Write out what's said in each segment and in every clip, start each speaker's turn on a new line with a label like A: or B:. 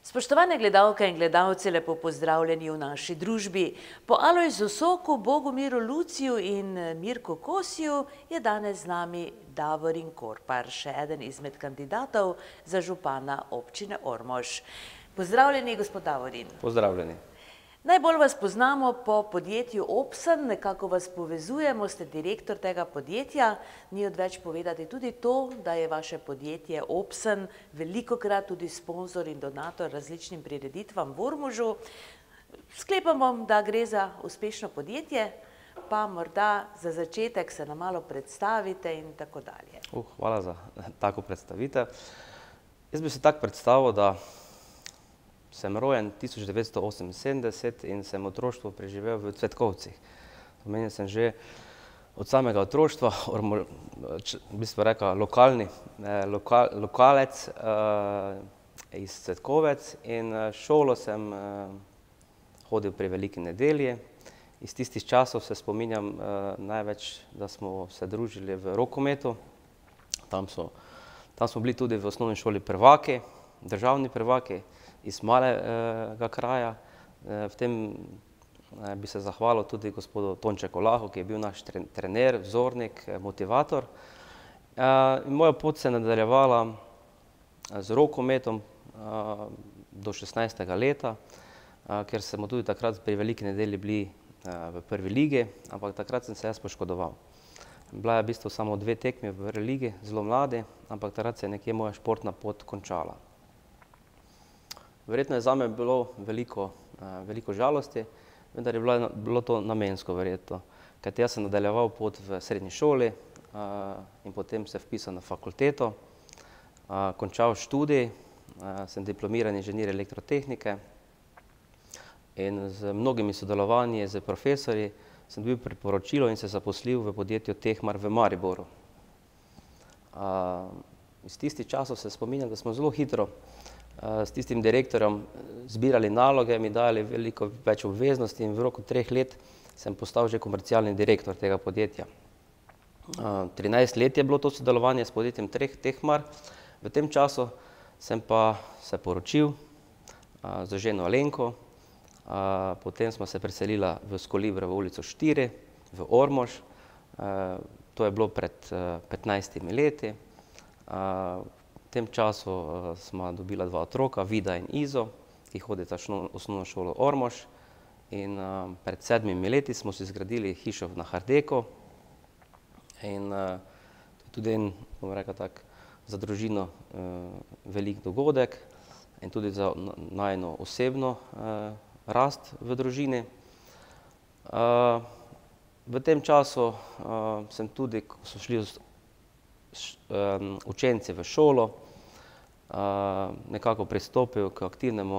A: Spoštovane gledalke in gledalci, lepo pozdravljeni v naši družbi. Po Alojzu Soku, Bogomiru Luciju in Mirku Kosiju je danes z nami Davorin Korpar, še eden izmed kandidatov za župana občine Ormož. Pozdravljeni, gospod Davorin.
B: Pozdravljeni.
A: Najbolj vas poznamo po podjetju Opsen, nekako vas povezujemo, ste direktor tega podjetja. Ni odveč povedati tudi to, da je vaše podjetje Opsen velikokrat tudi sponzor in donator različnim prireditvam v Ormožu. Sklepamo, da gre za uspešno podjetje, pa morda za začetek se nam malo predstavite in tako dalje.
B: Hvala za tako predstavitev. Jaz bi se tako predstavil, da sem rojen 1978 in sem otroštvo preživel v Cvetkovcih. Pomeni, sem že od samega otroštva, v bistvu rekel, lokalec iz Cvetkovec in šolo sem hodil pri Veliki nedelji. Iz tistih časov se spominjam največ, da smo se družili v rokometu. Tam smo bili tudi v osnovni šoli prvaki, državni prvaki iz malega kraja. V tem bi se zahvalil tudi gospodu Tončeku Lahu, ki je bil naš trener, vzornik, motivator. Moja pot se je nadaljevala z rokometom do 16. leta, ker smo tudi takrat pri Veliki nedelji bili v prvi ligi, ampak takrat sem se jaz poškodoval. Bila je v bistvu samo 2 tekmi v prvi ligi, zelo mladi, ampak takrat se je nekje moja športna pot končala. Verjetno je zame bilo veliko žalosti, vendar je bilo to namensko verjetno. Kajti jaz sem nadaljeval pot v srednji šoli in potem se vpisal na fakulteto, končal študij, sem diplomiran inženir elektrotehnike in z mnogimi sodelovanji z profesorji sem dobil priporočilo in se zaposlil v podjetju Tehmar v Mariboru. Iz tistih časov se spominjam, da smo zelo hitro s tistim direktorjem zbirali naloge, mi dali veliko več obveznosti in v roku 3 let sem postal že komercialni direktor tega podjetja. 13 let je bilo to sodelovanje s podjetjem Tehmar. V tem času sem pa se poročil z ženo Alenko, potem smo se preselila v Skolibra v ulico 4, v Ormož. To je bilo pred 15 leti. V tem času smo dobila 2 otroka, Vida in Izo, ki hodita v osnovno šolo Ormož. In pred 7 leti smo si zgradili hišo na Hardeku. In tudi en, bom rekel tako, za družino velik dogodek in tudi za najino osebno rast v družini. V tem času sem tudi, ko so šli učenci v šolo, nekako pristopil k aktivnemu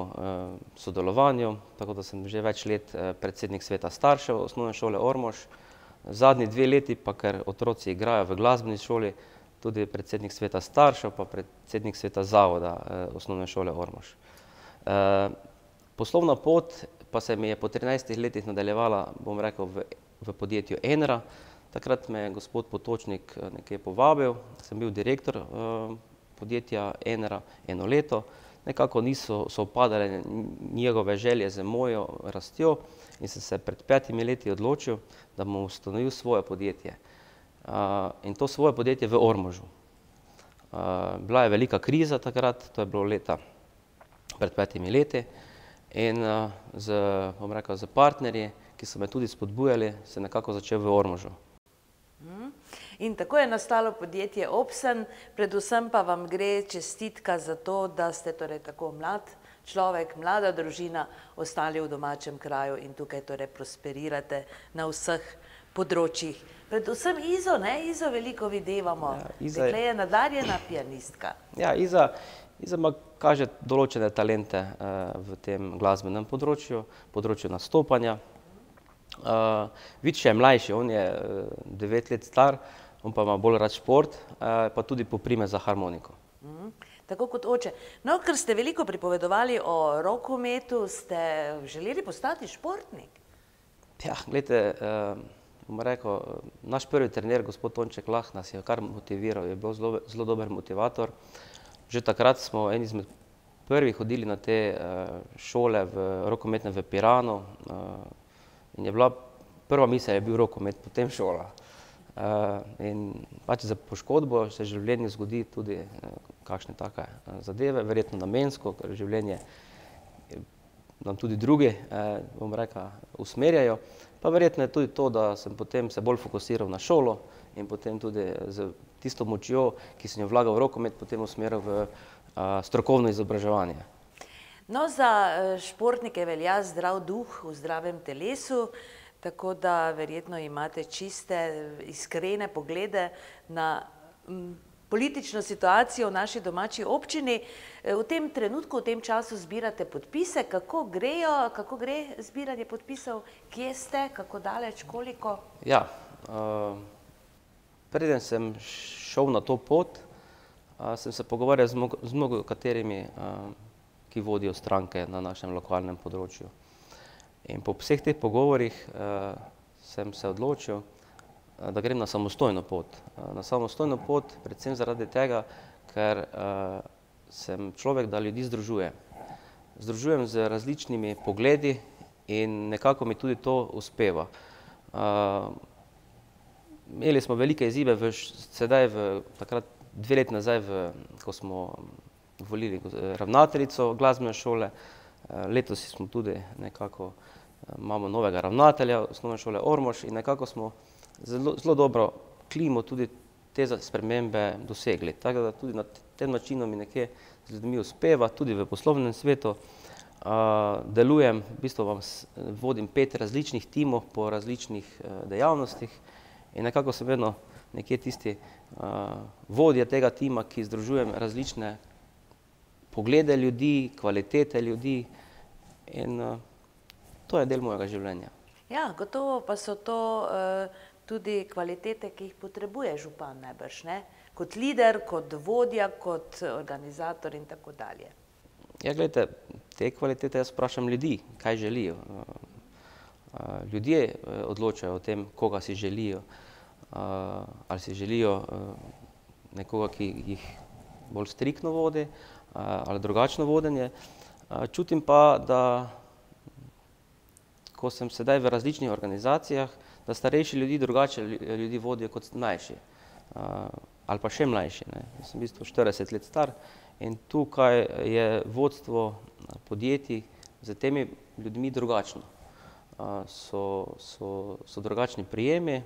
B: sodelovanju, tako da sem že več let predsednik sveta staršev osnovne šole Ormož. Zadnji 2 leti pa, ker otroci igrajo v glasbeni šoli, tudi predsednik sveta staršev pa predsednik sveta zavoda osnovne šole Ormož. Poslovna pot pa se mi je po 13 letih nadaljevala, bom rekel, v podjetju Enra. Takrat me je gospod Potočnik nekje povabil, sem bil direktor podjetja Enra 1 leto. Nekako niso sovpadale njegove želje z mojo rastjo in sem se pred 5 leti odločil, da bom ustanovil svoje podjetje. In to svoje podjetje v Ormožu. Bila je velika kriza takrat, to je bilo leta pred 5 leti. In bom rekel, z partnerji, ki so me tudi spodbujali, se nekako začel v Ormožu.
A: In tako je nastalo podjetje Opsen, predvsem pa vam gre čestitka za to, da ste torej tako mlad človek, mlada družina, ostali v domačem kraju in tukaj torej prosperirate na vseh področjih. Predvsem Izo, ne? Izo veliko videvamo. Dekle je nadarjena pianistka.
B: Ja, Iza kaže določene talente v tem glasbenem področju nastopanja. Vid še je mlajši, on je 9 let star, on pa ima bolj rad šport, pa tudi poprime za harmoniko.
A: Tako kot oče. No, ker ste veliko pripovedovali o rokometu, ste želeli postati športnik?
B: Ja, gledajte, bom rekel, naš prvi trener, gospod Tonček Lah, nas je kar motiviral, je bil zelo dober motivator. Že takrat smo en izmed prvi hodili na te šole rokometne v Piranu in je bila prva misel je bil rokomet, potem šola. In pač za poškodbo se v življenju zgodi tudi kakšne take zadeve, verjetno namensko, ker življenje nam tudi drugi, bom rekel, usmerjajo. Pa verjetno je tudi to, da sem potem se bolj fokusiral na šolo in potem tudi z tisto močjo, ki sem jo vlagal v rokomet, potem usmeril v strokovno izobraževanje.
A: No, za športnike velja zdrav duh v zdravem telesu, tako da verjetno imate čiste, iskrene poglede na politično situacijo v naši domači občini. V tem trenutku, v tem času zbirate podpise. Kako gre zbiranje podpisov? Kje ste? Kako daleč? Koliko?
B: Ja, preden sem šel na to pot, sem se pogovarjal z mnogo katerimi, ki vodijo stranke na našem lokalnem področju. In po vseh teh pogovorih sem se odločil, da grem na samostojno pot. Na samostojno pot predvsem zaradi tega, ker sem človek, da ljudi združuje. Združujem z različnimi pogledi in nekako mi tudi to uspeva. Imeli smo velike izzive sedaj, takrat 2 leti nazaj, ko smo volili ravnateljico glasbene šole. Letos smo tudi nekako, imamo novega ravnatelja osnovne šole Ormož in nekako smo zelo dobro klimo tudi te spremembe dosegli. Tako da tudi na tem načinu mi nekje z ljudmi uspeva, tudi v poslovnem svetu. Delujem, v bistvu vodim 5 različnih timov po različnih dejavnostih in nekako sem vedno nekje tisti vodja tega tima, ki združujem različne poglede ljudi, kvalitete ljudi in to je del mojega življenja.
A: Ja, gotovo pa so to tudi kvalitete, ki jih potrebuje župan najbrž, ne? Kot lider, kot vodja, kot organizator in tako dalje.
B: Ja, gledajte, te kvalitete jaz vprašam ljudi, kaj želijo. Ljudje odločajo o tem, koga si želijo. Ali si želijo nekoga, ki jih bolj striktno vodi, ali drugačno vodenje. Čutim pa, da ko sem sedaj v različnih organizacijah, da starejši ljudi drugače ljudi vodijo kot mlajši. Ali pa še mlajši. Jaz sem v bistvu 40 let star in tukaj je vodstvo podjetij z temi ljudmi drugačno. So drugačni prijemi,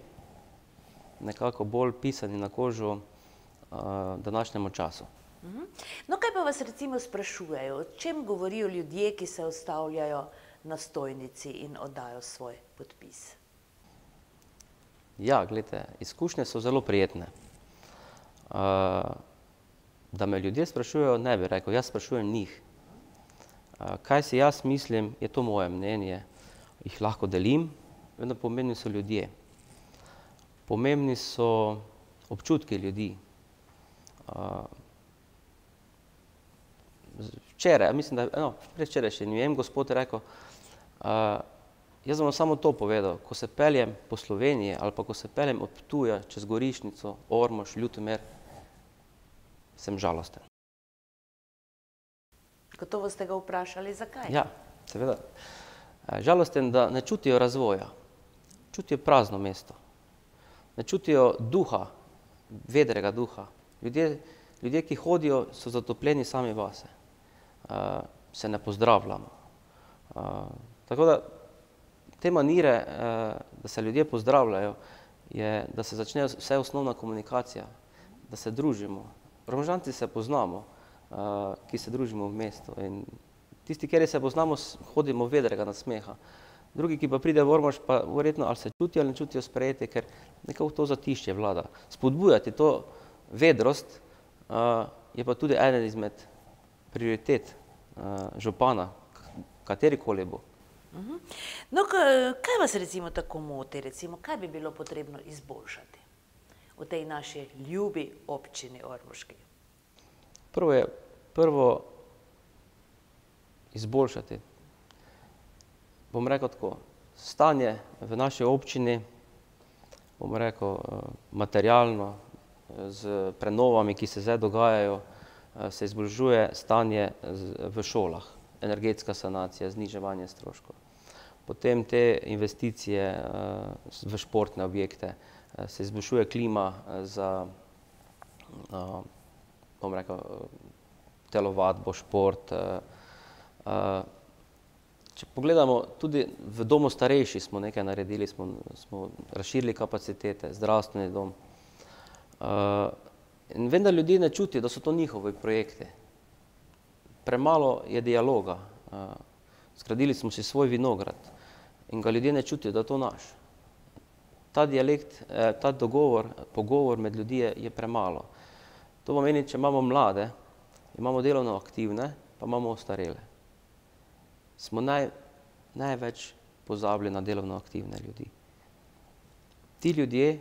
B: nekako bolj pisani na kožo današnjemu času.
A: No, kaj pa vas recimo sprašujejo? O čem govorijo ljudje, ki se ustavljajo na stojnici in oddajo svoj podpis?
B: Ja, gledajte, izkušnje so zelo prijetne. Da me ljudje sprašujejo, ne bi rekel, jaz sprašujem njih. Kaj si jaz mislim, je to moje mnenje, jih lahko delim, vedno pomembni so ljudje. Pomembni so občutki ljudi. Včeraj, mislim, da predvčerajšnjim, ne vem, gospod je rekel, jaz vam samo to povedal, ko se peljem po Sloveniji ali pa ko se peljem od Ptuja čez Gorišnico, Ormož, Ljutomer, sem žalosten.
A: Gotovo ste ga vprašali, zakaj?
B: Ja, seveda. Žalosten, da ne čutijo razvoja, čutijo prazno mesto, ne čutijo duha, vedrega duha. Ljudje, ki hodijo, so zatopljeni sami vase, se ne pozdravljamo. Tako da te manire, da se ljudje pozdravljajo, je, da se začne vse osnovna komunikacija, da se družimo. Ormožanci se poznamo, ki se družimo v mestu in tisti, kjer se poznamo, hodimo vedrega nasmeha. Drugi, ki pa pride v Ormož, pa verjetno ali se čutijo ali ne čutijo sprejeti, ker nekako to zatišče vlada. Spodbujati to vedrost je pa tudi eden izmed prioritet župana, katerikoli bo.
A: No, kaj vas recimo tako moti, recimo, kaj bi bilo potrebno izboljšati v tej naši ljubi občini Ormoški?
B: Prvo izboljšati, bom rekel tako, stanje v naši občini, bom rekel materialno, z prenovami, ki se zdaj dogajajo, se izboljšuje stanje v šolah, energetska sanacija, zniževanje stroškov. Potem te investicije v športne objekte, se izboljšuje klima za, bom rekel, telovadbo, šport. Če pogledamo, tudi v domu starejših smo nekaj naredili, smo razširili kapacitete, zdravstveni dom. In vendar ljudje ne čutijo, da so to njihovi projekti. Premalo je dialoga. Zgradili smo si svoj vinograd in ga ljudje ne čutijo, da je to naš. Ta dialekt, ta dogovor, pogovor med ljudi je premalo. To pomeni, če imamo mlade, imamo delovno aktivne, pa imamo ostarele. Smo največ pozabili na delovno aktivne ljudi. Ti ljudje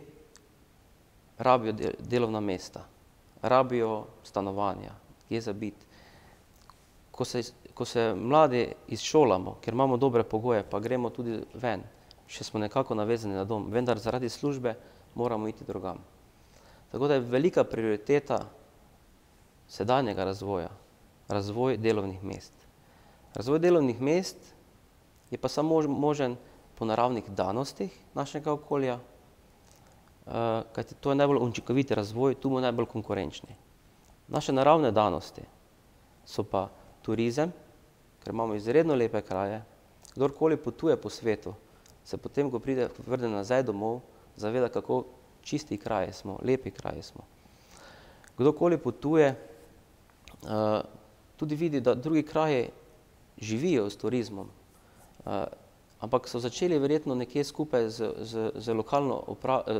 B: rabijo delovna mesta, rabijo stanovanja, kje za biti. Ko se mladi izšolamo, ker imamo dobre pogoje, pa gremo tudi ven, še smo nekako navezani na dom, vendar zaradi službe moramo iti drugam. Tako da je velika prioriteta sedanjega razvoja, razvoj delovnih mest. Razvoj delovnih mest je pa samo možen po naravnih danostih našega okolja, kajti to je najbolj učinkovit razvoj, tu bomo najbolj konkurenčni. Naše naravne danosti so pa turizem, ker imamo izredno lepe kraje. Kdorkoli potuje po svetu, se potem, ko vrne nazaj domov, zaveda, kako čisti kraji smo, lepi kraji smo. Kdorkoli potuje, tudi vidi, da drugi kraji živijo s turizmom, ampak so začeli verjetno nekje skupaj z lokalno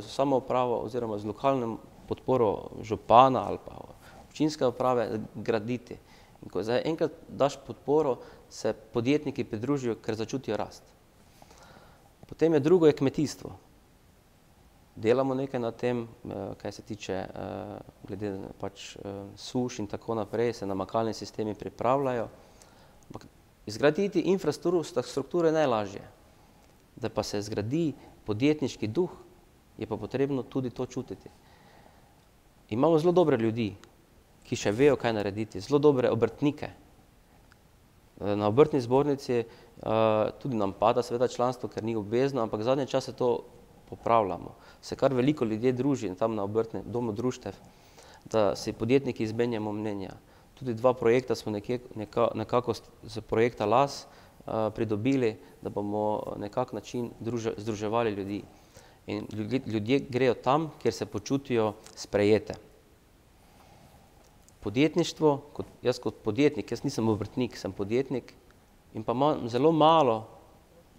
B: samoupravo oziroma z lokalno podporo župana ali pa občinske uprave graditi. In ko zdaj enkrat daš podporo, se podjetniki pridružijo, ker začutijo rast. Potem je drugo je kmetijstvo. Delamo nekaj na tem, kaj se tiče glede pač suš in tako naprej, se namakalni sistemi pripravljajo. Ampak izgraditi infrastrukturo je najlažje. Da pa se zgradi podjetniški duh, je pa potrebno tudi to čutiti. Imamo zelo dobre ljudi, ki še vejo, kaj narediti, zelo dobre obrtnike. Na obrtni zbornici tudi nam pada seveda članstvo, ker ni obvezno, ampak zadnje čase to popravljamo. Se kar veliko ljudi druži tam na obrtnem domu društev, da si podjetniki izmenjamo mnenja. Tudi 2 projekta smo nekako z projekta LAS pridobili, da bomo nekak način združevali ljudi. In ljudje grejo tam, kjer se počutijo sprejete. Podjetništvo, jaz kot podjetnik, jaz nisem obrtnik, sem podjetnik in pa imam zelo malo,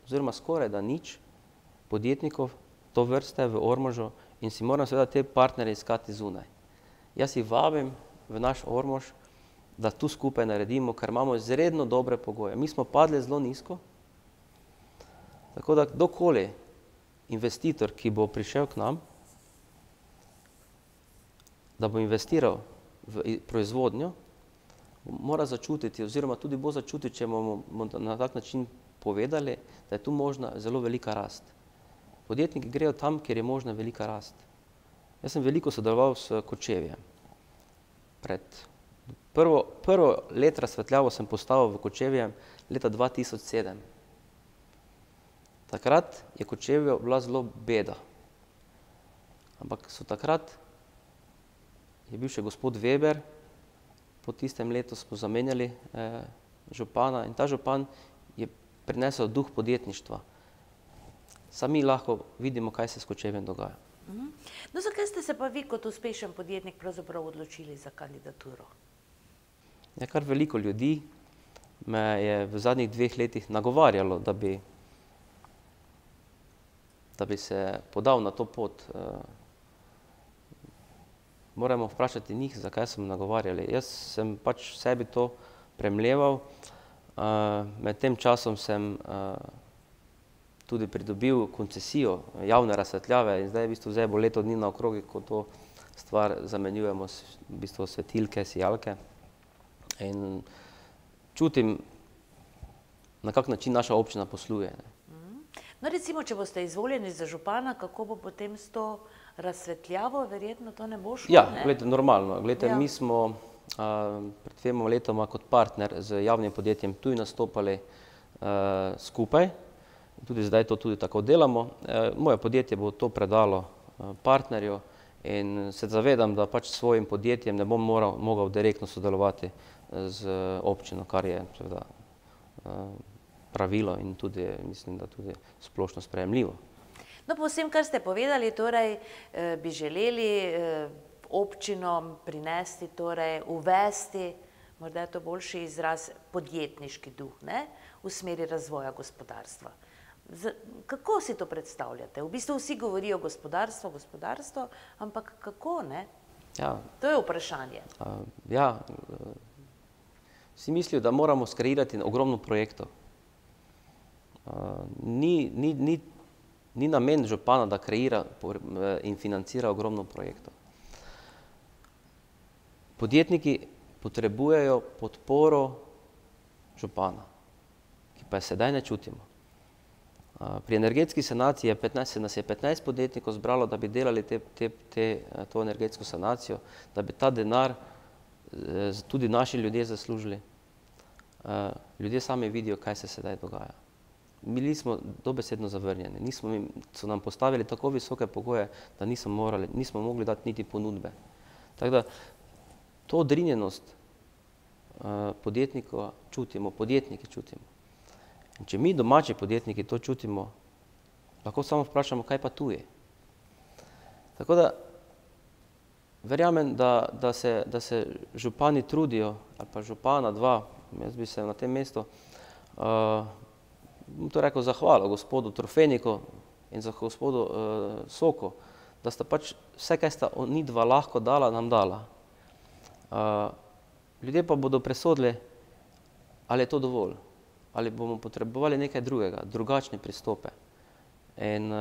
B: oziroma skoraj da nič podjetnikov to vrste v Ormožu in si moram seveda te partnerje iskati zunaj. Jaz jih vabim v naš Ormož, da tu skupaj naredimo, ker imamo izredno dobre pogoje. Mi smo padli zelo nizko, tako da kdorkoli investitor, ki bo prišel k nam, da bo investiral v proizvodnjo, mora začutiti, oziroma tudi bo začutil, če bomo na tak način povedali, da je tu možna zelo velika rast. Podjetniki grejo tam, kjer je možna velika rast. Jaz sem veliko sodeloval s Kočevjem. Prvo let razsvetljavo sem postavil v Kočevje leta 2007. Takrat je Kočevje bila zelo beda. Ampak takrat je bil še gospod Weber, po tistem letu smo zamenjali župana in ta župan je prinesel duh podjetništva. Sami lahko vidimo, kaj se s Kočevjem dogaja.
A: No, zakaj ste se pa vi kot uspešen podjetnik pravzaprav odločili za kandidaturo?
B: Ja, kar veliko ljudi me je v zadnjih 2 letih nagovarjalo, da bi se podal na to pot. Moramo vprašati njih, zakaj so me nagovarjali. Jaz sem pač sebi to premleval. Med tem časom sem tudi pridobil koncesijo javne razsvetljave in zdaj bo leto dni naokrog, ko to stvar zamenjujemo svetilke, sijalke. In čutim, na kak način naša občina posluje.
A: No, recimo, če boste izvoljeni za župana, kako bo potem s to razsvetljavo, verjetno to ne bo šlo,
B: Ja, gledajte, normalno. Gledajte, mi smo pred 2 letoma kot partner z javnim podjetjem Tuj nastopali skupaj. Tudi zdaj to tudi tako delamo. Moje podjetje bo to predalo partnerju in se zavedam, da pač s svojim podjetjem ne bom mogel direktno sodelovati z občino, kar je seveda pravilo in tudi, mislim, da tudi splošno sprejemljivo.
A: No, po vsem, kar ste povedali, torej bi želeli občinom prinesti, torej uvesti, morda je to boljši izraz, podjetniški duh, ne, v smeri razvoja gospodarstva. Kako si to predstavljate? V bistvu vsi govorijo gospodarstvo, ampak kako, ne?
B: Ja.
A: To je vprašanje.
B: Ja, vsi mislijo, da moramo skreirati ogromno projektov. Ni namen župana, da kreira in financira ogromno projektov. Podjetniki potrebujejo podporo župana, ki pa je sedaj ne čutimo. Pri energetski sanaciji nas je 15 podjetnikov zbralo, da bi delali to energetsko sanacijo, da bi ta denar tudi naši ljudje zaslužili. Ljudje sami vidijo, kaj se sedaj dogaja. Bili smo dobesedno zavrnjeni, so nam postavili tako visoke pogoje, da nismo mogli dati niti ponudbe. Tako da to odrinjenost podjetnikov čutimo, podjetniki čutimo. In če mi domači podjetniki to čutimo, lahko samo vprašamo, kaj pa tuji. Tako da verjamem, da se župani trudijo, ali pa župana dva, jaz bi se na tem mestu, bom to rekel, zahvalil gospodu Trofeniku in za gospodu Soko, da sta pač vse, kaj sta oni dva lahko dala, nam dala. Ljudje pa bodo presodili, ali je to dovolj, ali bomo potrebovali nekaj drugega, drugačne pristope. In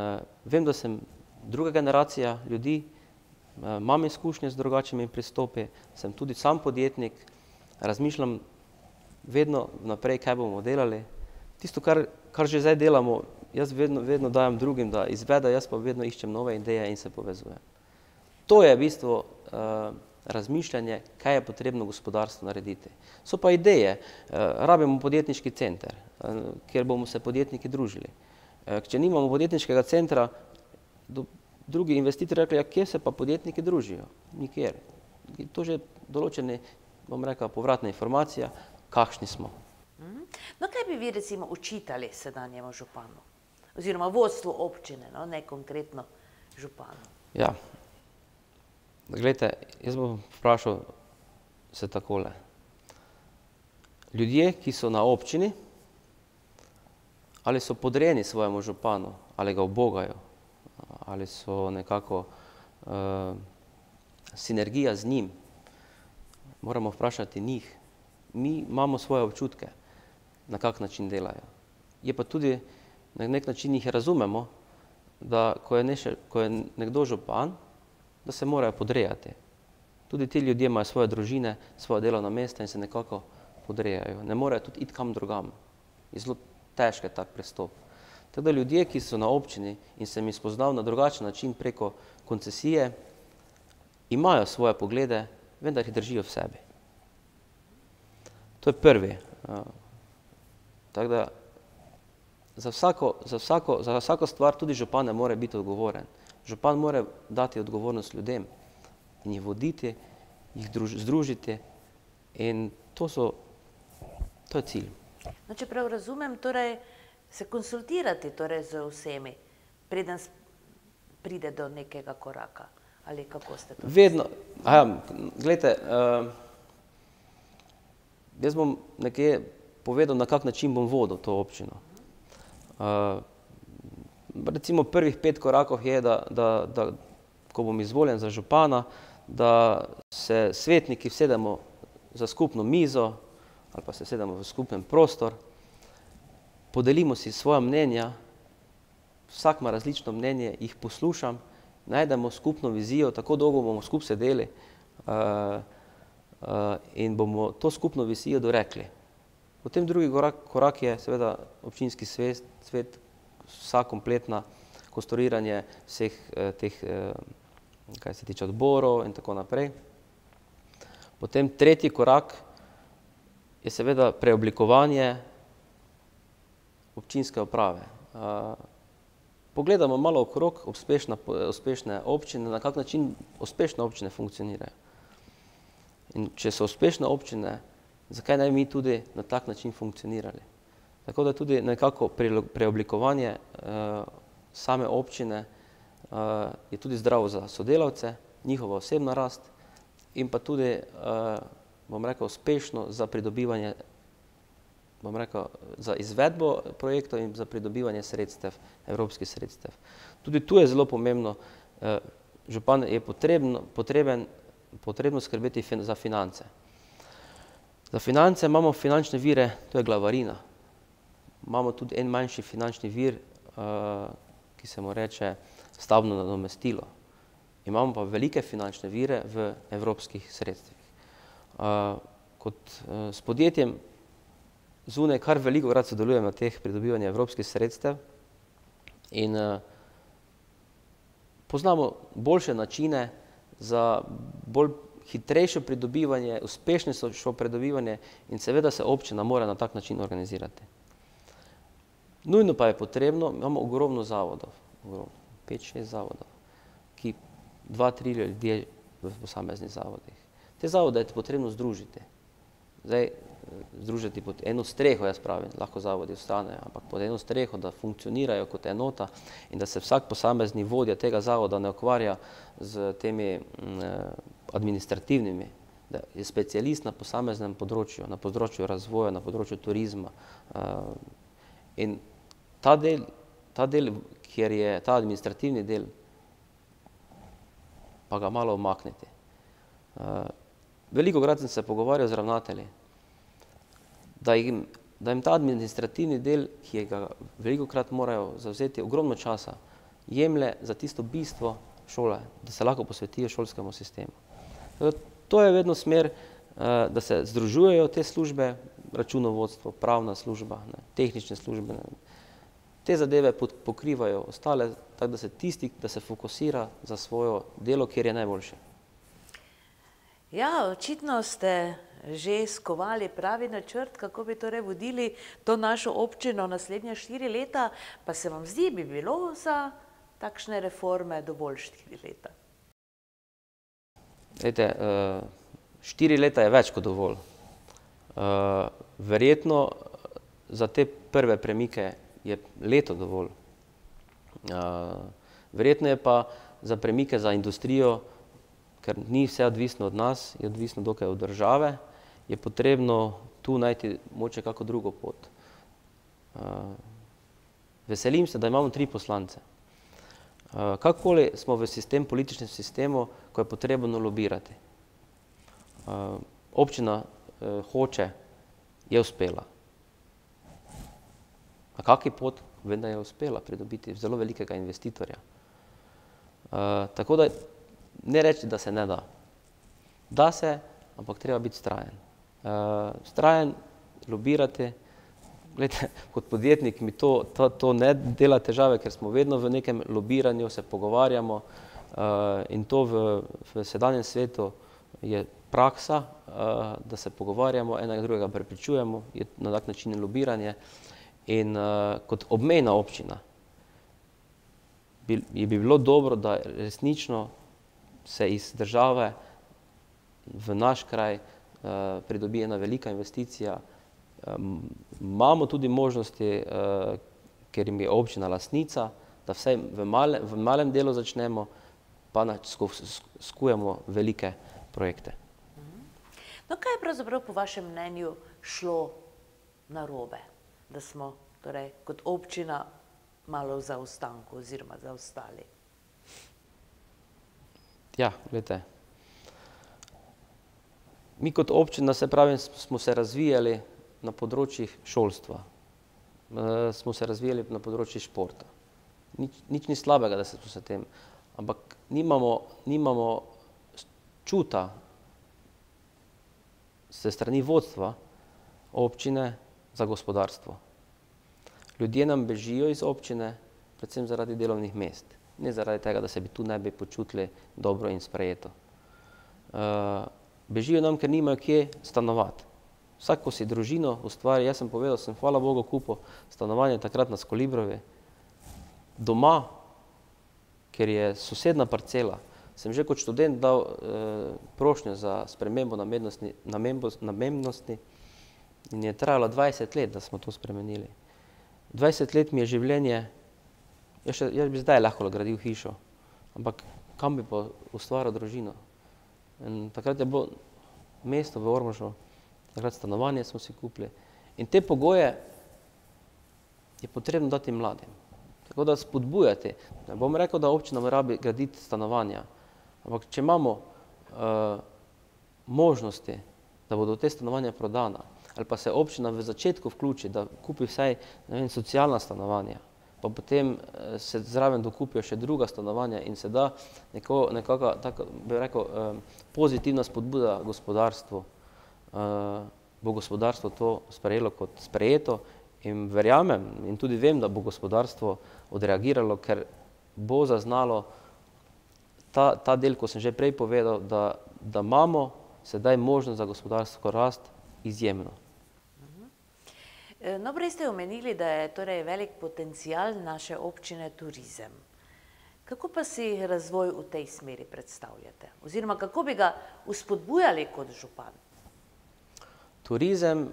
B: vem, da sem druga generacija ljudi, imam izkušnje z drugačnimi pristopi, sem tudi sam podjetnik, razmišljam vedno naprej, kaj bomo delali. Tisto, kar že zdaj delamo, jaz vedno dajem drugim, da izvedo, jaz pa vedno iščem nove ideje in se povezujem. To je v bistvu razmišljanje, kaj je potrebno gospodarstvo narediti. So pa ideje, rabimo podjetniški center, kjer bomo se podjetniki družili. Če nimamo podjetniškega centra, drugi investitorji rekli, kje se pa podjetniki družijo? Nikjer. To že določene, bom rekel, povratna informacija, kakšni smo.
A: No, kaj bi vi recimo učitali sedanjemu županu? Oziroma vodstvu občine, ne konkretno županu?
B: Ja. Glejte, jaz bom vprašal se takole. Ljudje, ki so na občini, ali so podrejeni svojemu županu, ali ga ubogajo, ali so nekako sinergija z njim, moramo vprašati njih. Mi imamo svoje občutke, na kak način delajo. Je pa tudi, na nek način jih razumemo, da ko je nekdo župan, da se morajo podrejati. Tudi ti ljudje imajo svoje družine, svoje delovna mesta in se nekako podrejajo. Ne morejo tudi iti kam drugam. Je zelo težko tak pristop. Tako da ljudje, ki so na občini in se mi spoznal na drugačen način preko koncesije, imajo svoje poglede, vendar jih držijo v sebi. To je prvi. Tako da za vsako stvar tudi župan ne more biti odgovoren. Župan mora dati odgovornost ljudem in jih voditi, jih združiti in to je cilj.
A: No, če prav razumem, torej se konsultirati torej z vsemi, preden pride do nekega koraka, ali kako ste to?
B: Vedno, gledajte, jaz bom nekje povedal, na kak način bom vodil to občino. Recimo prvih 5 korakov je, da ko bom izvoljen za župana, da se svetniki sedemo za skupno mizo ali pa se sedemo v skupen prostor, podelimo si svoja mnenja, vsak ima različno mnenje, jih poslušam, najdemo skupno vizijo, tako dolgo bomo skupaj sedeli in bomo to skupno vizijo dorekli. Potem drugi korak je seveda občinski svet, vsa kompletna konstruiranje vseh teh, kaj se tiče odborov in tako naprej. Potem tretji korak je seveda preoblikovanje občinske uprave. Pogledamo malo okrog uspešne občine, na kak način uspešne občine funkcionirajo. In če so uspešne občine, zakaj ne bi mi tudi na tak način funkcionirali? Tako da tudi nekako preoblikovanje same občine je tudi zdravo za sodelavce, njihova osebna rast in pa tudi, bom rekel, uspešno za pridobivanje, bom rekel, za izvedbo projektov in za pridobivanje sredstev, evropskih sredstev. Tudi tu je zelo pomembno, župan je potrebno skrbeti za finance. Za finance imamo finančne vire, to je glavarina. Imamo tudi en manjši finančni vir, ki se mu reče stavbno nadomestilo. Imamo pa velike finančne vire v evropskih sredstvih. S podjetjem zunaj kar velikokrat sodelujem na teh pridobivanjih evropskih sredstev in poznamo boljše načine za bolj hitrejše pridobivanje, uspešnejše pridobivanje in seveda se občina mora na tak način organizirati. Nujno pa je potrebno, imamo ogromno zavodov, 5-6 zavodov, ki 2-3 ljudje v posameznih zavodih. Te zavode je potrebno združiti. Zdaj, združiti pod eno streho, jaz pravim, lahko zavodi ostanejo, ampak pod eno streho, da funkcionirajo kot enota in da se vsak posamezni vodja tega zavoda ne ukvarja z temi administrativnimi, da je specialist na posameznem področju, na področju razvoja, na področju turizma. In ta del, kjer je ta administrativni del, pa ga malo umakniti. Velikokrat sem se pogovarjal z ravnatelji, da jim ta administrativni del, ki ga velikokrat morajo zavzeti ogromno časa, jemlje za tisto bistvo šole, da se lahko posvetijo šolskemu sistemu. To je vedno smer, da se združujejo te službe, računovodstvo, pravna služba, tehnične službe. Te zadeve pokrivajo ostale, tako da se fokusira za svojo delo, kjer je najboljše.
A: Ja, očitno ste že skovali pravi načrt, kako bi torej vodili to našo občino naslednja 4 leta, pa se vam zdi, bi bilo za takšne reforme dovolj 4 leta?
B: Glejte, 4 leta je več kot dovolj. Verjetno za te prve premike je leto dovolj. Verjetno je pa za premike za industrijo, ker ni vse odvisno od nas, je odvisno dokaj od države, je potrebno tu najti mogoče kako drugo pot. Veselim se, da imamo 3 poslance. Kakorkoli smo v političnem sistemu, ko je potrebno lobirati. Občina hoče, je uspela. Na kakšen pot? Vem, da je uspela pridobiti zelo velikega investitorja. Tako da ne reči, da se ne da. Da se, ampak treba biti vztrajen. Vztrajen, lobirati. Glejte, kot podjetnik mi to ne dela težave, ker smo vedno v nekem lobiranju, se pogovarjamo in to v sedanjem svetu je praksa, da se pogovarjamo, enega drugega prepričujemo, je na tak način lobiranje. In kot obmejna občina bi bilo dobro, da resnično se iz države v naš kraj pridobi ena velika investicija. Imamo tudi možnosti, ker jim je občina lastnica, da vsaj v malem delu začnemo, pa skujemo velike projekte.
A: No, kaj je pravzaprav po vašem mnenju šlo narobe, da smo torej kot občina malo v zaostanku oziroma zaostali?
B: Ja, gledajte, mi kot občina, se pravim, smo se razvijali na področjih šolstva, smo se razvijali na področjih športa. Nič ni slabega, da smo se tem, ampak nimamo čuta se strani vodstva občine za gospodarstvo. Ljudje nam bežijo iz občine, predvsem zaradi delovnih mest. Ne zaradi tega, da se tu ne bi počutili dobro in sprejeto. bežijo nam, ker nimajo kje stanovati. Vsak, ko si družino ustvari, jaz sem povedal, sem hvala Bogu kupil stanovanje takrat na Skolibrovi, doma, ker je sosedna parcela, sem že kot študent dal prošnjo za spremembo namembnosti in je trajalo 20 let, da smo to spremenili. 20 let mi je življenje, jaz bi zdaj lahko gradil hišo, ampak kam bi pa ustvaril družino? In takrat je bilo mesto v Ormožu, takrat stanovanje smo si kupili in te pogoje je potrebno dati mladim. Tako da spodbujati. Ne bom rekel, da občina rabi graditi stanovanja, ampak če imamo možnosti, da bodo te stanovanja prodana, ali pa se občina v začetku vključi, da kupi vsaj socialna stanovanja, pa potem se zraven dokupijo še druga stanovanja in se da nekako, tako bi rekel, pozitivna spodbuda gospodarstvu, bo gospodarstvo to sprejelo kot sprejeto in verjamem in tudi vem, da bo gospodarstvo odreagiralo, ker bo zaznalo ta del, ko sem že prej povedal, da imamo sedaj možnost za gospodarsko rast izjemno.
A: No, prej ste omenili, da je torej velik potencial naše občine turizem. Kako pa si razvoj v tej smeri predstavljate? Oziroma, kako bi ga vzpodbujali kot župan?
B: Turizem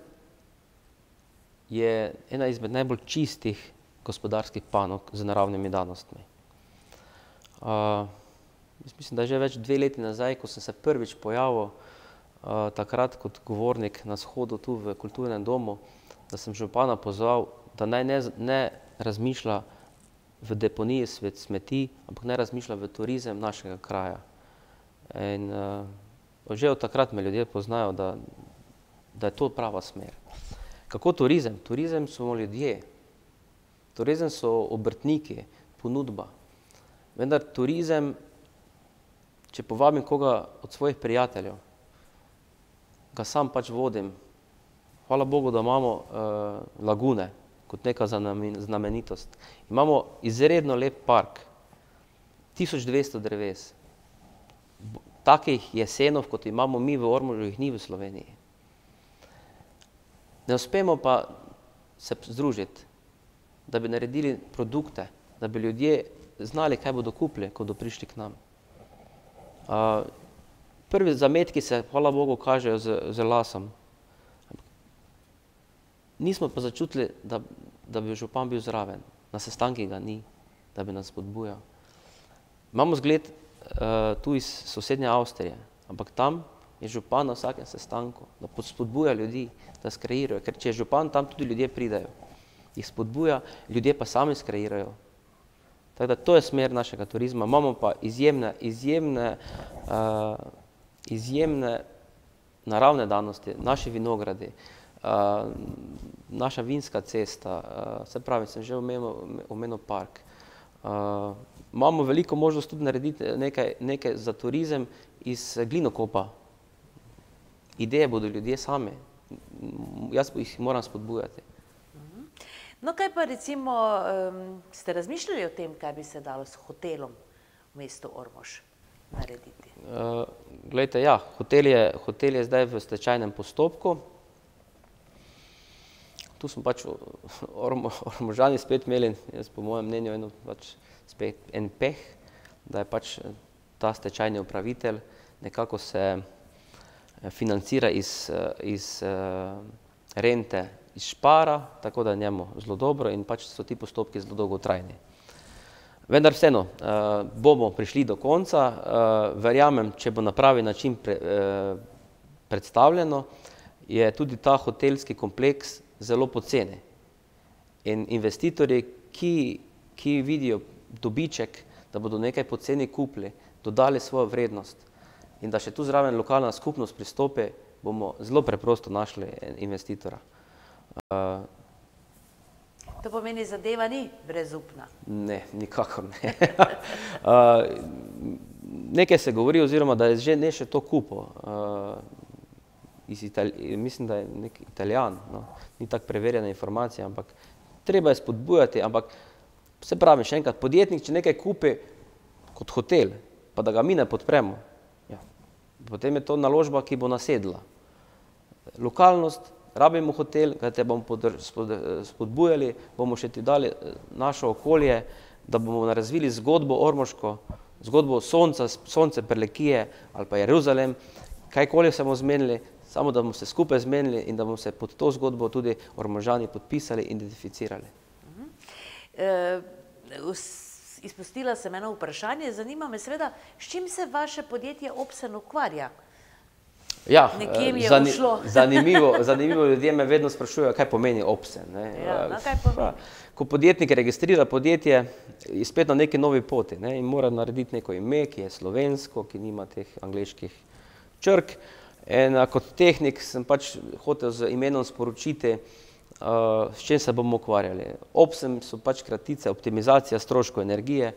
B: je ena izmed najbolj čistih gospodarskih panog z naravnimi danostmi. Mislim, da je že več 2 leti nazaj, ko sem se prvič pojavil takrat kot govornik na shodu tu v Kulturnem domu, da sem župana pozval, da naj ne razmišlja v deponiji smeti, ampak naj razmišlja v turizem našega kraja. In že od takrat me ljudje poznajo, da je to prava smer. Kako turizem? Turizem so ljudje, turizem so obrtniki, ponudba. Vendar turizem, če povabim koga od svojih prijateljev, ga sam pač vodim. Hvala Bogu, da imamo lagune kot neka znamenitost. Imamo izredno lep park, 1200 dreves. Takih jesenov, kot imamo mi v Ormožu, jih ni v Sloveniji. Ne uspemo pa se združiti, da bi naredili produkte, da bi ljudje znali, kaj bodo kupili, ko bodo prišli k nam. Prvi zametki se, hvala Bogu, kažejo z lasom. Nismo pa začutili, da bi župan bil zraven. Na sestankih ga ni, da bi nas spodbujal. Imamo zgled tu iz sosednje Avstrije, ampak tam je župan na vsakem sestanku, da spodbuja ljudi, da skreirajo. Ker če je župan, tam tudi ljudje pridejo. Jih spodbuja, ljudje pa sami skreirajo. Tako da to je smer našega turizma. Imamo pa izjemne naravne danosti, naši vinogradi, naša vinska cesta, se pravi, sem že omenil park. Imamo veliko možnost tudi narediti nekaj za turizem iz glinokopa. Ideje bodo ljudje sami, jaz jih moram spodbujati.
A: No, kaj pa recimo, ste razmišljali o tem, kaj bi se dalo s hotelom v mestu Ormož narediti?
B: Glejte, ja, hotel je zdaj v stečajnem postopku. Tu smo pač Ormožani spet imeli, jaz po mojem mnenju, spet en peh, da je pač ta stečajni upravitelj nekako se financira iz rente iz Špara, tako da je njemu zelo dobro in pač so ti postopki zelo dolgotrajni. Vendar vseeno, bomo prišli do konca, verjamem, če bo na pravi način predstavljeno, je tudi ta hotelski kompleks zelo poceni. In investitorji, ki vidijo dobiček, da bodo nekaj poceni kupili, dodali svojo vrednost in da še tu zraven lokalna skupnost pristopi, bomo zelo preprosto našli investitora.
A: To pomeni, zadeva ni brezupna?
B: Ne, nikakor ne. Nekaj se govori, oziroma da je že ne še to kupil. Mislim, da je nek Italijan, ni tako preverjena informacija, ampak treba je spodbujati, ampak se pravi, še enkrat, podjetnik, če nekaj kupi kot hotel, pa da ga mi ne podpremo, potem je to naložba, ki bo nasedla. Lokalnost, rabimo hotel, ga te bomo spodbujali, bomo še ti dali naše okolje, da bomo razvili zgodbo ormoško, zgodbo sonce, Prlekije ali pa Jeruzalem, kajkoli se bomo zmenili, samo da bomo se skupaj zmenili in da bomo se pod to zgodbo tudi Ormožani podpisali in identificirali.
A: Izpustila sem eno vprašanje, zanima me seveda, s čim se vaše podjetje Opsen ukvarja?
B: Ja,
A: Nekje mi je ušlo.
B: zanimivo, ljudje me vedno sprašujejo, kaj pomeni Opsen.
A: Kaj pomeni?
B: Ko podjetnik registrira podjetje, je spet na neki novi poti in mora narediti neko ime, ki je slovensko, ki nima teh angleških črk. In kot tehnik sem pač hotel z imenom sporočiti, s čim se bomo ukvarjali. Opsen so pač kratice, optimizacija stroškov energije.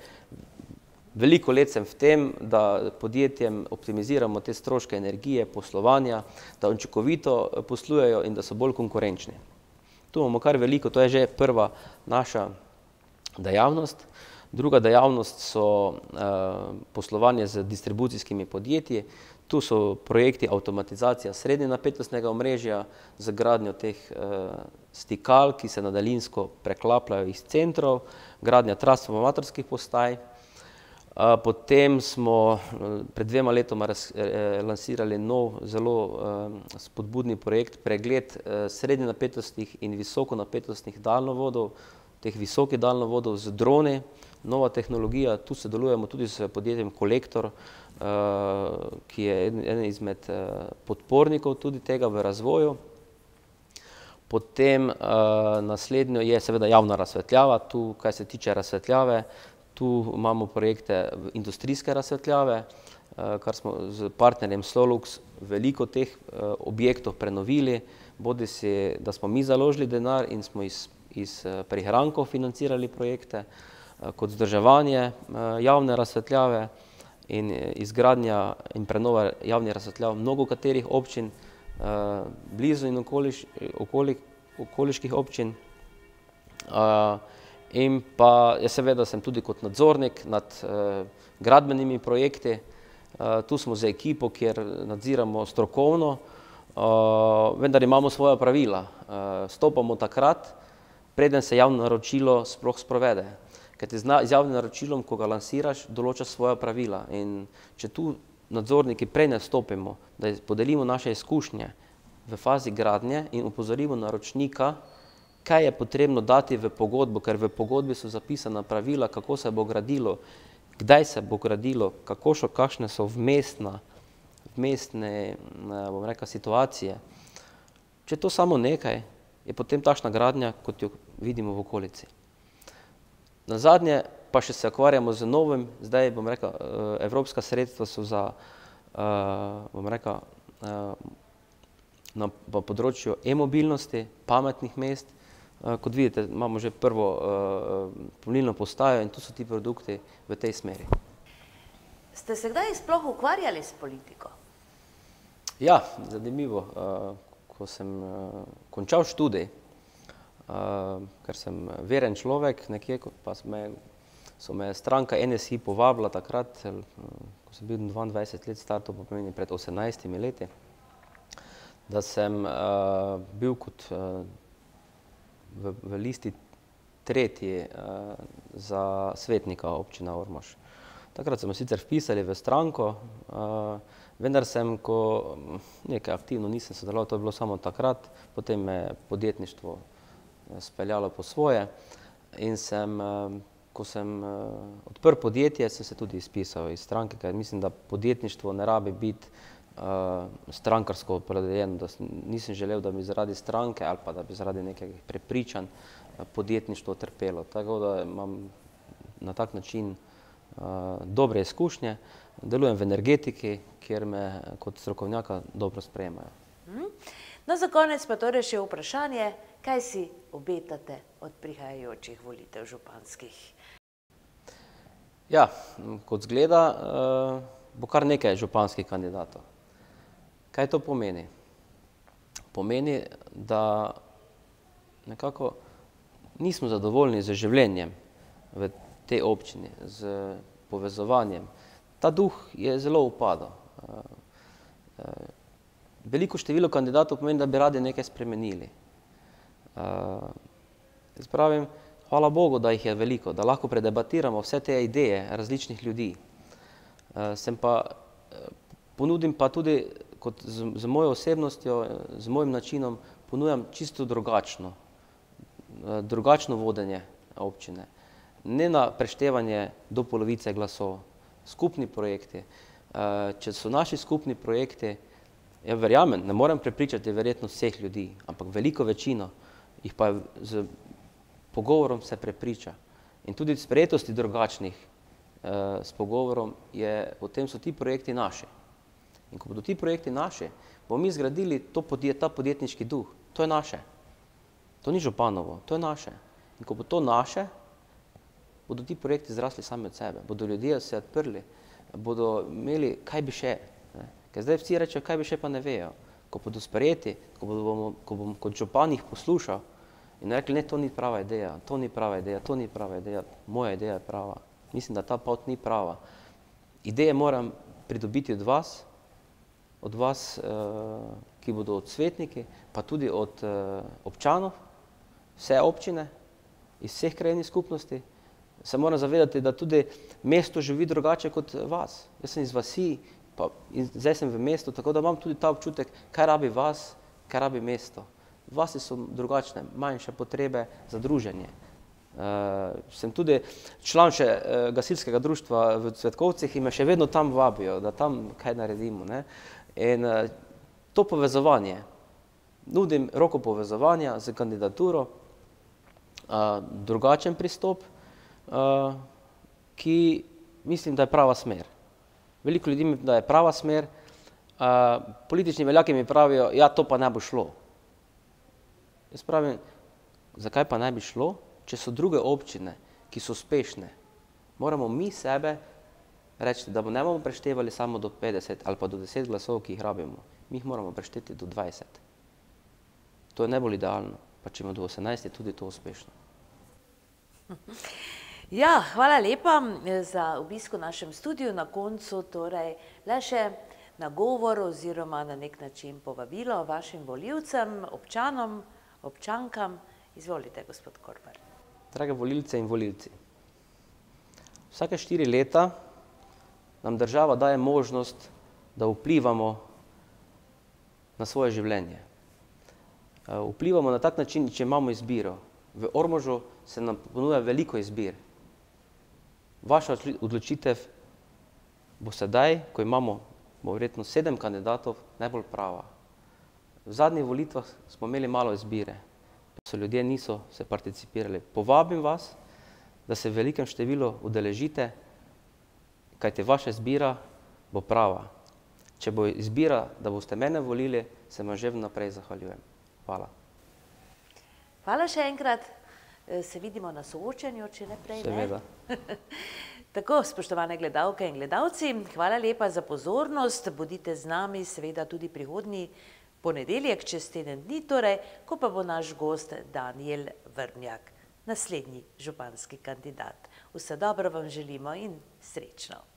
B: Veliko let sem v tem, da podjetjem optimiziramo te stroške energije, poslovanja, da učinkovito poslujejo in da so bolj konkurenčni. Tu imamo kar veliko, to je že prva naša dejavnost. Druga dejavnost so poslovanje z distribucijskimi podjetji. Tu so projekti avtomatizacija srednjenapetostnega omrežja z gradnjo teh stikal, ki se na daljinsko preklapljajo iz centrov, gradnja transformatorskih postaj. Potem smo pred 2 letoma lansirali nov, zelo spodbudni projekt, pregled srednjenapetostnih in visokonapetostnih daljnovodov, teh visokih daljnovodov z droni, nova tehnologija. Tu sodelujemo tudi s podjetjem Kolektor, ki je eden izmed podpornikov tudi tega v razvoju. Potem naslednjo je seveda javna razsvetljava. Tu, kaj se tiče razsvetljave, tu imamo projekte industrijske razsvetljave, kar smo z partnerjem Solux veliko teh objektov prenovili, bodisi da smo mi založili denar in smo iz prihrankov financirali projekte, kot vzdrževanje javne razsvetljave in izgradnja in prenova javnih razsvetljav mnogo katerih občin, blizu in okoliških občin. In pa seveda sem tudi kot nadzornik nad gradbenimi projekti. Tu smo z ekipo, kjer nadziramo strokovno, vendar imamo svoja pravila. Stopamo takrat, preden se javno naročilo sploh sprovede. Ker ti z javnim naročilom, ko ga lansiraš, določa svoja pravila. In če tu nadzorniki prej ne stopimo, da podelimo naše izkušnje v fazi gradnje in opozorimo naročnika, kaj je potrebno dati v pogodbo, ker v pogodbi so zapisana pravila, kako se bo gradilo, kdaj se bo gradilo, kakšne so vmesne, bom rekel, situacije. Če je to samo nekaj, je potem takšna gradnja, kot jo vidimo v okolici. Nazadnje pa še se ukvarjamo z novim, zdaj bom rekel, evropska sredstva so za, bom rekel, na področju e-mobilnosti, pametnih mest. Kot vidite, imamo že prvo polnilno postajo in tu so ti produkti v tej smeri.
A: Ste se kdaj sploh ukvarjali s politiko?
B: Ja, zanimivo. Ko sem končal študij, ker sem veren človek, nekje pa so me stranka NSI povabila takrat, ko sem bil 22 let star, to pomeni pred 18 leti, da sem bil kot v listi tretji za svetnika občina Ormož. Takrat so me sicer vpisali v stranko, vendar sem, ko nekaj aktivno nisem sodeloval, to je bilo samo takrat, potem me podjetništvo speljalo po svoje in ko sem odprl podjetje, sem se tudi izpisal iz stranke, ker mislim, da podjetništvo ne rabi biti strankarsko opredeljeno, da nisem želel, da bi zaradi stranke ali pa da bi zaradi nekih prepričanj podjetništvo trpelo. Tako da imam na tak način dobre izkušnje, delujem v energetiki, kjer me kot strokovnjaka dobro sprejemajo.
A: No, za konec pa torej še vprašanje, kaj si obetate od prihajajočih volitev županskih?
B: Ja, kot zgleda, bo kar nekaj županskih kandidatov. Kaj to pomeni? Pomeni, da nekako nismo zadovoljni z življenjem v tej občini, z povezovanjem. Ta duh je zelo upadal. Veliko število kandidatov pomeni, da bi radi nekaj spremenili. Jaz pravim, hvala Bogu, da jih je veliko, da lahko predebatiramo vse te ideje različnih ljudi. Ponudim pa tudi, kot z mojo osebnostjo, z mojim načinom, ponujam čisto drugačno vodenje občine. Ne na preštevanje do polovice glasov, skupni projekti. Če so naši skupni projekti, ja verjamem, ne morem prepričati verjetno vseh ljudi, ampak veliko večino jih pa z pogovorom se prepriča. In tudi sprejetosti drugačnih s pogovorom je, potem so ti projekti naši. In ko bodo ti projekti naši, bomo mi zgradili ta podjetniški duh. To je naše. To ni županovo, to je naše. In ko bo to naše, bodo ti projekti zrasli sami od sebe. Bodo ljudje se odprli, bodo imeli, kaj bi še. Ker zdaj vsi rečejo, kaj bi še, pa ne vejo. Ko bodo sprejeti, ko bom kot župan jih poslušal in rekli, ne, to ni prava ideja, to ni prava ideja, to ni prava ideja, moja ideja je prava. Mislim, da ta pot ni prava. Ideje moram pridobiti od vas, ki bodo odsvetniki, pa tudi od občanov, vse občine, iz vseh krajevnih skupnosti. Se moram zavedati, da tudi mesto živi drugače kot vas. Jaz sem iz vasi, in zdaj sem v mestu, tako da imam tudi ta občutek, kaj rabi vas, kaj rabi mesto. Vasi so drugačne, manjše potrebe za druženje. Sem tudi član še gasilskega društva v Cvetkovcih in me še vedno tam vabijo, da tam kaj naredimo. In to povezovanje, nudim roko povezovanja z kandidaturo, drugačen pristop, ki mislim, da je prava smer. Veliko ljudi mi, da je prava smer, politični veljaki mi pravijo, ja, to pa ne bo šlo. Jaz pravim, zakaj pa ne bi šlo, če so druge občine, ki so uspešne. Moramo mi sebe reči, da ne bomo preštevali samo do 50 ali pa do 10 glasov, ki jih rabimo. Mi jih moramo prešteti do 20. To je najbolj idealno, pa če ima do 18, je tudi to uspešno.
A: Ja, hvala lepa za obisk v našem studiu. Na koncu torej le še nagovor oziroma na nek način povabilo vašim volivcem, občanom, občankam. Izvolite, gospod Korbar.
B: Drage volilce in volilci, vsake 4 leta nam država daje možnost, da vplivamo na svoje življenje. Vplivamo na tak način, če imamo izbiro. V Ormožu se nam ponuja veliko izbir. Vaša odločitev bo sedaj, ko imamo verjetno 7 kandidatov, najbolj prava. V zadnjih volitvah smo imeli malo izbire, pa ljudje niso se participirali. Povabim vas, da se v velikem številu udeležite, kajti vaša izbira bo prava. Če bo izbira, da boste mene volili, se vam že vnaprej zahvaljujem. Hvala.
A: Hvala še enkrat. Se vidimo na soočenju, če ne prej.
B: Seveda.
A: Tako, spoštovane gledalke in gledalci, hvala lepa za pozornost. Bodite z nami seveda tudi prihodnji ponedeljek, čez teden dni, torej, ko pa bo naš gost Danijel Vrmjak, naslednji županski kandidat. Vse dobro vam želimo in srečno.